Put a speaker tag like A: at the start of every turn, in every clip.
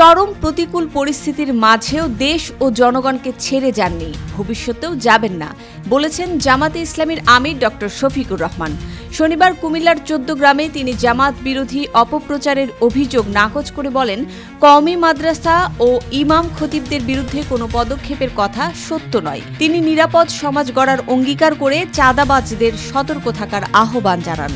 A: চরম প্রতিকূল পরিস্থিতির মাঝেও দেশ ও জনগণকে ছেড়ে যাননি, ভবিষ্যতেও যাবেন না, বলেছেন জামাতে ইসলামীর আমির ডক্টর শফিকুর রহমান। শনিবার কুমিল্লার ১৪ গ্রামে তিনি জামাত বিরোধী অপপ্রচারের অভিযোগ নাকচ করে বলেন, কওমি মাদ্রাসা ও ইমাম খতিবদের বিরুদ্ধে কোনো পদক্ষেপের কথা সত্য নয়। তিনি নিরাপদ সমাজ গড়ার অঙ্গীকার করে চাঁদাবাজদের সতর্ক থাকার আহ্বান জানান।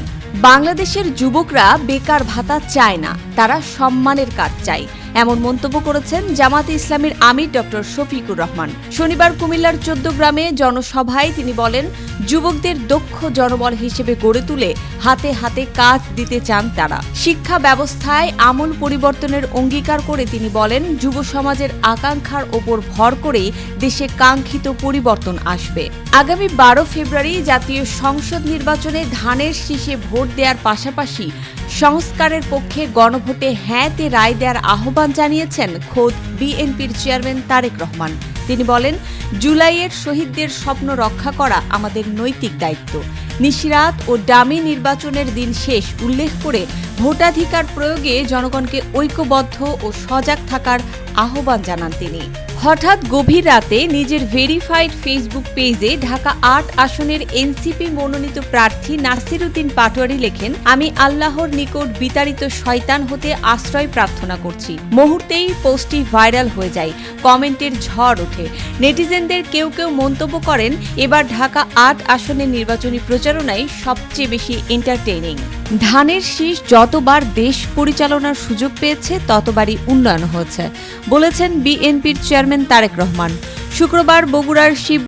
A: বাংলাদেশের যুবকরা বেকার ভাতা চায় না, তারা সম্মানের কাজ চায়, এমন মন্তব্য করেছেন জামাতে ইসলামীর আমির ডক্টর শফিকুর রহমান। শনিবার কুমিল্লার ১৪ গ্রামে জনসভায় তিনি বলেন, যুবকদের দক্ষ জনবল হিসেবে গড়ে তুলে হাতে হাতে কাজ দিতে চান তারা। শিক্ষা ব্যবস্থায় আমূল পরিবর্তনের অঙ্গীকার করে তিনি বলেন, যুব সমাজের আকাঙ্ক্ষার ওপর ভর করেই দেশে কাঙ্ক্ষিত পরিবর্তন আসবে। আগামী ১২ ফেব্রুয়ারি জাতীয় সংসদ নির্বাচনে ধানের শীষে ভোট দেওয়ার পাশাপাশি সংস্কারের পক্ষে গণভোটে হ্যাঁতে রায় দেওয়ার আহ্বান জানিয়েছেন খোদ বিএনপির চেয়ারম্যান তারেক রহমান। তিনি বলেন, জুলাইয়ের শহীদদের স্বপ্ন রক্ষা করা আমাদের নৈতিক দায়িত্ব। নিশিরাত ও ডামি নির্বাচনের দিন শেষ উল্লেখ করে ভোটাধিকার প্রয়োগে জনগণকে ঐক্যবদ্ধ ও সজাগ থাকার আহ্বান জানান তিনি। হঠাৎ গভীর রাতে নিজের ভেরিফাইড ফেসবুক পেজে ঢাকা ৮ আসনের এনসিপি মনোনীত প্রার্থী নাসির উদ্দিন পাটোয়ারি লেখেন, আমি আল্লাহর নিকট বিতাড়িত শয়তান হতে আশ্রয় প্রার্থনা করছি। মুহূর্তেই পোস্টটি ভাইরাল হয়ে যায়, কমেন্টের ঝড় ওঠে। নেটিজেনদের কেউ কেউ মন্তব্য করেন, এবার ঢাকা ৮ আসনের নির্বাচনী প্রচারণায় সবচেয়ে বেশি এন্টারটেইনিং। ধানের শীষ যতবার দেশ পরিচালনার সুযোগ পেয়েছে ততবারই উন্নয়ন হয়েছে, বলেছেন বিএনপির চেয়ারম্যান তারেক রহমান। শুক্রবার বগুড়ার শিব